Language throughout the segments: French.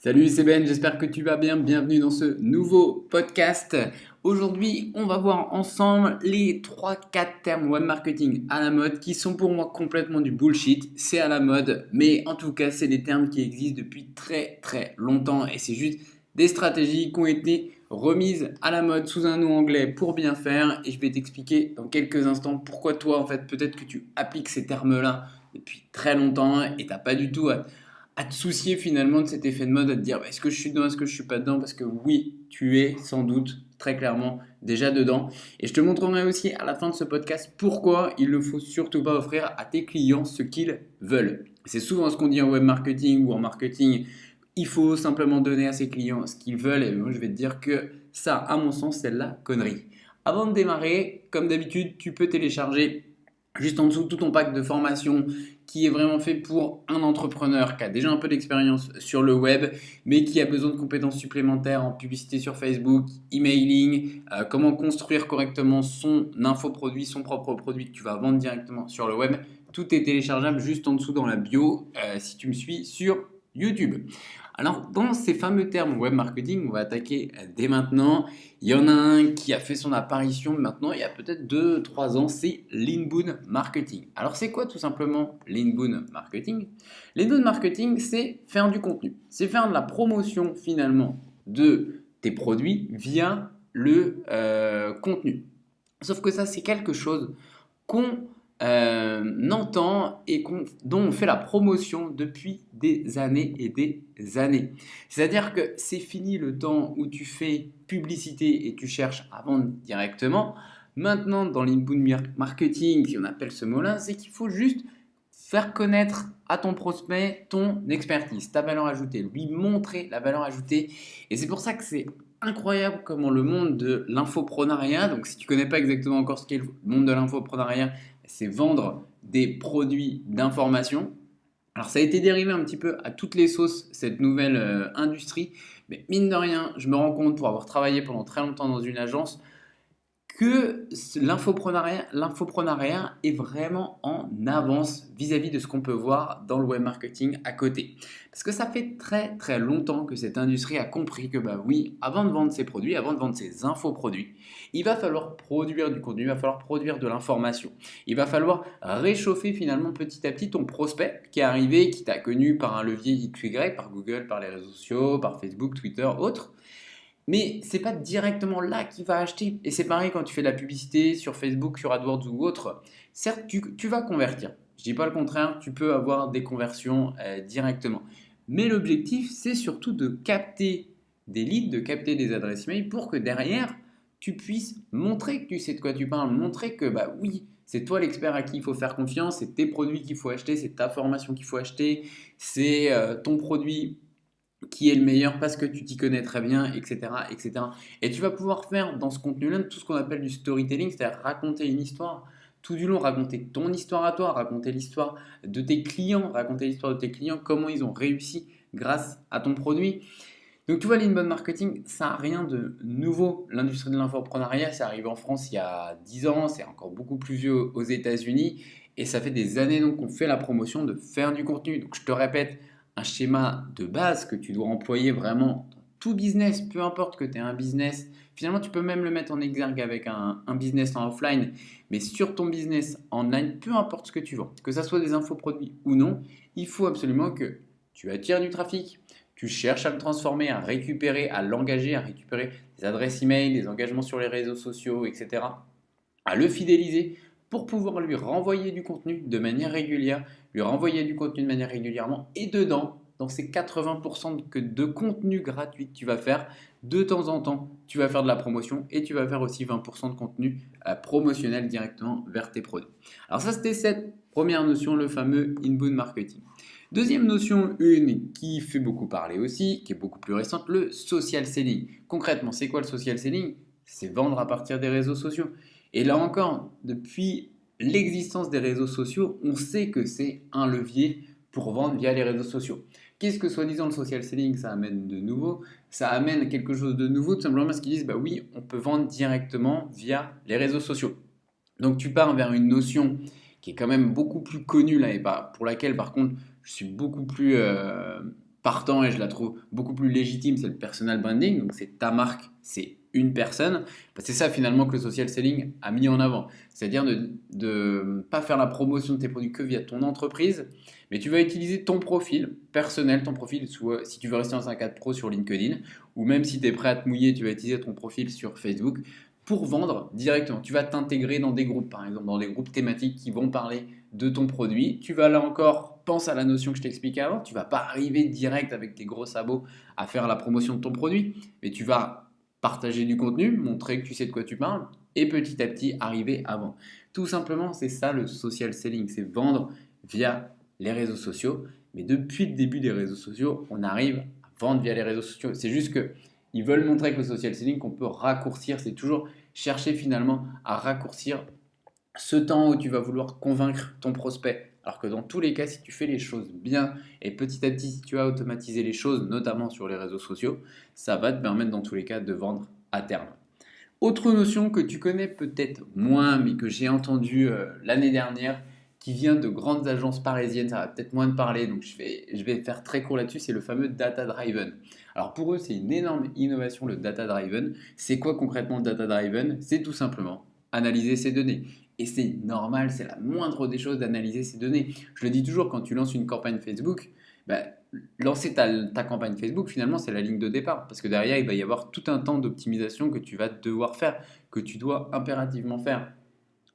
Salut, c'est Ben, j'espère que tu vas bien. Bienvenue dans ce nouveau podcast. Aujourd'hui, on va voir ensemble les 3-4 termes web marketing à la mode qui sont pour moi complètement du bullshit. C'est à la mode, mais en tout cas, c'est des termes qui existent depuis très très longtemps et c'est juste des stratégies qui ont été remises à la mode sous un nom anglais pour bien faire et je vais t'expliquer dans quelques instants pourquoi toi, en fait, peut-être que tu appliques ces termes-là depuis très longtemps et t'as pas du tout à te soucier finalement de cet effet de mode, à te dire est-ce que je suis dedans, est-ce que je suis pas dedans, parce que oui, tu es sans doute très clairement déjà dedans. Et je te montrerai aussi à la fin de ce podcast pourquoi il ne faut surtout pas offrir à tes clients ce qu'ils veulent. C'est souvent ce qu'on dit en web marketing ou en marketing. Il faut simplement donner à ses clients ce qu'ils veulent et moi je vais te dire que ça, à mon sens, c'est de la connerie. Avant de démarrer, comme d'habitude, tu peux télécharger juste en dessous tout ton pack de formation qui est vraiment fait pour un entrepreneur qui a déjà un peu d'expérience sur le web, mais qui a besoin de compétences supplémentaires en publicité sur Facebook, emailing, comment construire correctement son infoproduit, son propre produit que tu vas vendre directement sur le web. Tout est téléchargeable juste en dessous dans la bio si tu me suis sur YouTube. Alors, dans ces fameux termes web marketing, on va attaquer dès maintenant. Il y en a un qui a fait son apparition maintenant il y a peut-être 2-3 ans, c'est l'inbound marketing. Alors, c'est quoi tout simplement l'inbound marketing? L'inbound marketing, c'est faire du contenu. C'est faire de la promotion finalement de tes produits via le contenu. Sauf que ça, c'est quelque chose qu'on entend et dont on fait la promotion depuis des années et des années. C'est-à-dire que c'est fini le temps où tu fais publicité et tu cherches à vendre directement. Maintenant, dans l'inbound marketing, si on appelle ce mot-là, c'est qu'il faut juste faire connaître à ton prospect ton expertise, ta valeur ajoutée, lui montrer la valeur ajoutée. Et c'est pour ça que c'est incroyable comment le monde de l'infoprenariat, donc si tu connais pas exactement encore ce qu'est le monde de l'infoprenariat, c'est vendre des produits d'information. Alors ça a été dérivé un petit peu à toutes les sauces, cette nouvelle industrie, mais mine de rien, je me rends compte pour avoir travaillé pendant très longtemps dans une agence, que l'infoprenariat est vraiment en avance vis-à-vis de ce qu'on peut voir dans le web marketing à côté. Parce que ça fait très très longtemps que cette industrie a compris que bah oui, avant de vendre ses produits, avant de vendre ses infoproduits, il va falloir produire du contenu, il va falloir produire de l'information. Il va falloir réchauffer finalement petit à petit ton prospect qui est arrivé, qui t'a connu par un levier X ou Y, par Google, par les réseaux sociaux, par Facebook, Twitter, autres. Mais c'est pas directement là qu'il va acheter. Et c'est pareil quand tu fais de la publicité sur Facebook, sur AdWords ou autre. Certes, tu vas convertir. Je dis pas le contraire, tu peux avoir des conversions directement. Mais l'objectif, c'est surtout de capter des leads, de capter des adresses mail pour que derrière, tu puisses montrer que tu sais de quoi tu parles, montrer que bah oui, c'est toi l'expert à qui il faut faire confiance, c'est tes produits qu'il faut acheter, c'est ta formation qu'il faut acheter, c'est ton produit qui est le meilleur parce que tu t'y connais très bien, etc., etc. Et tu vas pouvoir faire dans ce contenu-là tout ce qu'on appelle du storytelling, c'est-à-dire raconter une histoire. Tout du long, raconter ton histoire à toi, raconter l'histoire de tes clients, raconter l'histoire de tes clients, comment ils ont réussi grâce à ton produit. Donc tu vois, l'inbound marketing, ça n'a rien de nouveau. L'industrie de l'infoprenariat, c'est arrivé en France il y a 10 ans, c'est encore beaucoup plus vieux aux États-Unis. Et ça fait des années donc qu'on fait la promotion de faire du contenu. Donc je te répète, un schéma de base que tu dois employer vraiment dans tout business, peu importe que tu aies un business. Finalement, tu peux même le mettre en exergue avec un business en offline, mais sur ton business en online, peu importe ce que tu vends, que ce soit des infoproduits ou non, il faut absolument que tu attires du trafic, tu cherches à le transformer, à récupérer, à l'engager, à récupérer des adresses email, des engagements sur les réseaux sociaux, etc. À le fidéliser pour pouvoir lui renvoyer du contenu de manière régulière, lui renvoyer du contenu de manière régulièrement et dedans, dans ces 80% de contenu gratuit que tu vas faire, de temps en temps, tu vas faire de la promotion et tu vas faire aussi 20% de contenu promotionnel directement vers tes produits. Alors ça, c'était cette première notion, le fameux inbound marketing. Deuxième notion, une qui fait beaucoup parler aussi, qui est beaucoup plus récente, le social selling. Concrètement, c'est quoi le social selling? C'est vendre à partir des réseaux sociaux. Et là encore, depuis l'existence des réseaux sociaux, on sait que c'est un levier pour vendre via les réseaux sociaux. Qu'est-ce que soi-disant le social selling ça amène de nouveau? Ça amène quelque chose de nouveau, tout simplement parce qu'ils disent bah oui, on peut vendre directement via les réseaux sociaux. Donc tu pars vers une notion qui est quand même beaucoup plus connue là et pour laquelle par contre je suis beaucoup plus partant et je la trouve beaucoup plus légitime, c'est le personal branding. Donc c'est ta marque, c'est une personne. Bah, c'est ça finalement que le social selling a mis en avant. C'est-à-dire de ne pas faire la promotion de tes produits que via ton entreprise, mais tu vas utiliser ton profil personnel, ton profil, soit si tu veux rester dans un cadre pro sur LinkedIn, ou même si tu es prêt à te mouiller, tu vas utiliser ton profil sur Facebook pour vendre directement. Tu vas t'intégrer dans des groupes, par exemple, dans des groupes thématiques qui vont parler de ton produit. Tu vas là encore, pense à la notion que je t'expliquais avant, tu ne vas pas arriver direct avec tes gros sabots à faire la promotion de ton produit, mais tu vas partager du contenu, montrer que tu sais de quoi tu parles et petit à petit arriver à vendre. Tout simplement, c'est ça le social selling, c'est vendre via les réseaux sociaux. Mais depuis le début des réseaux sociaux, on arrive à vendre via les réseaux sociaux. C'est juste que ils veulent montrer que le social selling, qu'on peut raccourcir, c'est toujours chercher finalement à raccourcir ce temps où tu vas vouloir convaincre ton prospect. Alors que dans tous les cas, si tu fais les choses bien et petit à petit, si tu as automatisé les choses, notamment sur les réseaux sociaux, ça va te permettre dans tous les cas de vendre à terme. Autre notion que tu connais peut-être moins, mais que j'ai entendue l'année dernière, qui vient de grandes agences parisiennes, ça va peut-être moins te parler, donc je vais faire très court là-dessus, c'est le fameux data driven. Alors pour eux, c'est une énorme innovation le data driven. C'est quoi concrètement le data driven? C'est tout simplement analyser ces données. Et c'est normal, c'est la moindre des choses d'analyser ces données. Je le dis toujours, quand tu lances une campagne Facebook, bah, lancer ta campagne Facebook, finalement, c'est la ligne de départ. Parce que derrière, il va y avoir tout un temps d'optimisation que tu vas devoir faire, que tu dois impérativement faire.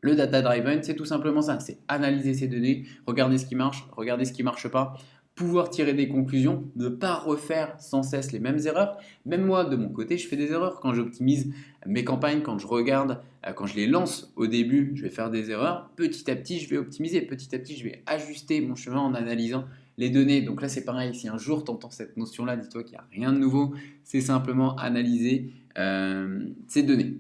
Le data driven, c'est tout simplement ça. C'est analyser ces données, regarder ce qui marche, regarder ce qui ne marche pas, pouvoir tirer des conclusions, ne pas refaire sans cesse les mêmes erreurs. Même moi, de mon côté, je fais des erreurs quand j'optimise mes campagnes, quand je regarde, quand je les lance au début, je vais faire des erreurs. Petit à petit, je vais optimiser. Petit à petit, je vais ajuster mon chemin en analysant les données. Donc là, c'est pareil. Si un jour tu entends cette notion-là, dis-toi qu'il n'y a rien de nouveau. C'est simplement analyser ces données.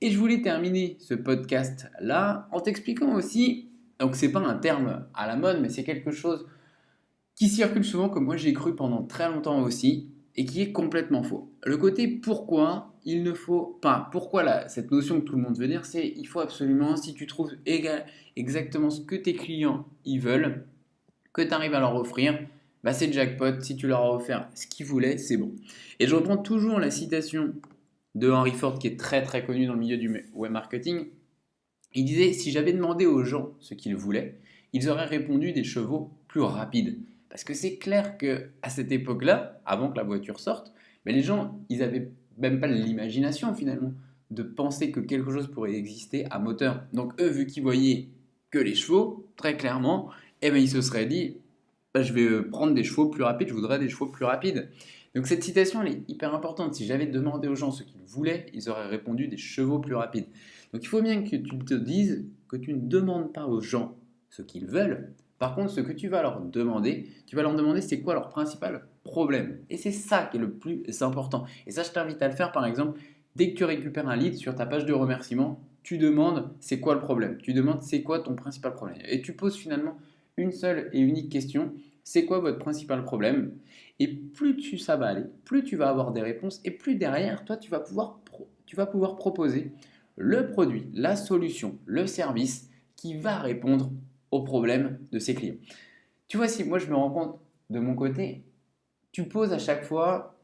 Et je voulais terminer ce podcast-là en t'expliquant aussi, donc c'est pas un terme à la mode, mais c'est quelque chose qui circule souvent, que moi j'ai cru pendant très longtemps aussi, et qui est complètement faux. Le côté pourquoi il ne faut pas, pourquoi cette notion que tout le monde veut dire, c'est il faut absolument, si tu trouves exactement ce que tes clients ils veulent, que tu arrives à leur offrir, bah c'est jackpot, si tu leur as offert ce qu'ils voulaient, c'est bon. Et je reprends toujours la citation de Henry Ford qui est très très connu dans le milieu du web marketing. Il disait si j'avais demandé aux gens ce qu'ils voulaient, ils auraient répondu des chevaux plus rapides. Parce que c'est clair que à cette époque-là, avant que la voiture sorte, mais les gens, ils n'avaient même pas l'imagination finalement de penser que quelque chose pourrait exister à moteur. Donc eux, vu qu'ils voyaient que les chevaux, très clairement, eh ben, ils se seraient dit bah, je vais prendre des chevaux plus rapides, je voudrais des chevaux plus rapides. Donc cette citation, elle est hyper importante. Si j'avais demandé aux gens ce qu'ils voulaient, ils auraient répondu des chevaux plus rapides. Donc il faut bien que tu te dises que tu ne demandes pas aux gens ce qu'ils veulent. Par contre, ce que tu vas leur demander, tu vas leur demander c'est quoi leur principal problème. Et c'est ça qui est le plus important. Et ça, je t'invite à le faire par exemple, dès que tu récupères un lead sur ta page de remerciement, tu demandes c'est quoi le problème. Tu demandes c'est quoi ton principal problème. Et tu poses finalement une seule et unique question, c'est quoi votre principal problème? Et plus ça va aller, plus tu vas avoir des réponses et plus derrière, toi, tu vas pouvoir proposer le produit, la solution, le service qui va répondre aux problèmes de ses clients. Tu vois, si moi je me rends compte de mon côté, tu poses à chaque fois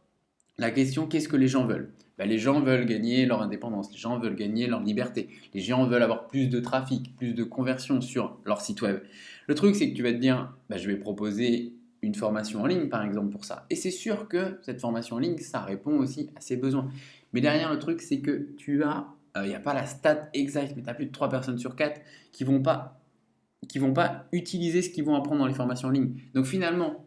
la question qu'est-ce que les gens veulent? Ben, les gens veulent gagner leur indépendance, les gens veulent gagner leur liberté, les gens veulent avoir plus de trafic, plus de conversion sur leur site web. Le truc, c'est que tu vas te dire, ben, je vais proposer une formation en ligne, par exemple, pour ça. Et c'est sûr que cette formation en ligne, ça répond aussi à ses besoins. Mais derrière, le truc, c'est que il n'y a pas la stat exacte, mais tu as plus de 3 personnes sur 4 qui vont pas utiliser ce qu'ils vont apprendre dans les formations en ligne. Donc finalement,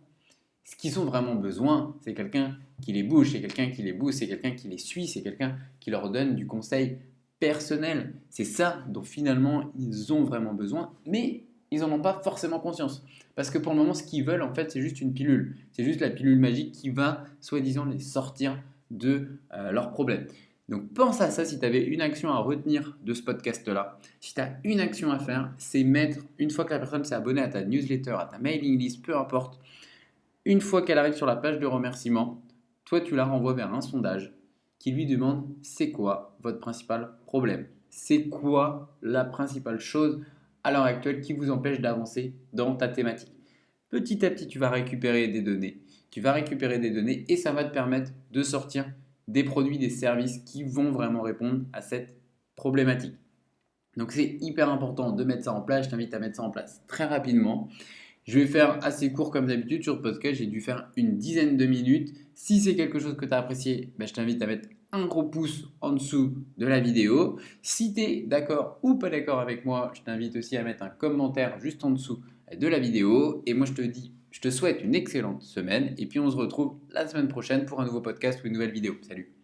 ce qu'ils ont vraiment besoin, c'est quelqu'un qui les bouge, c'est quelqu'un qui les booste, c'est quelqu'un qui les suit, c'est quelqu'un qui leur donne du conseil personnel. C'est ça dont finalement ils ont vraiment besoin, mais ils n'en ont pas forcément conscience. Parce que pour le moment, ce qu'ils veulent, en fait, c'est juste une pilule. C'est juste la pilule magique qui va, soi-disant, les sortir de leurs problèmes. Donc pense à ça si tu avais une action à retenir de ce podcast-là. Si tu as une action à faire, c'est mettre, une fois que la personne s'est abonnée à ta newsletter, à ta mailing list, peu importe, une fois qu'elle arrive sur la page de remerciement, toi tu la renvoies vers un sondage qui lui demande c'est quoi votre principal problème? C'est quoi la principale chose à l'heure actuelle qui vous empêche d'avancer dans ta thématique? Petit à petit, tu vas récupérer des données, tu vas récupérer des données et ça va te permettre de sortir des produits, des services qui vont vraiment répondre à cette problématique. Donc c'est hyper important de mettre ça en place, je t'invite à mettre ça en place très rapidement. Je vais faire assez court comme d'habitude sur le podcast, j'ai dû faire une dizaine de minutes. Si c'est quelque chose que tu as apprécié, je t'invite à mettre un gros pouce en dessous de la vidéo. Si tu es d'accord ou pas d'accord avec moi, je t'invite aussi à mettre un commentaire juste en dessous de la vidéo. Et moi je te dis, je te souhaite une excellente semaine et puis on se retrouve la semaine prochaine pour un nouveau podcast ou une nouvelle vidéo. Salut!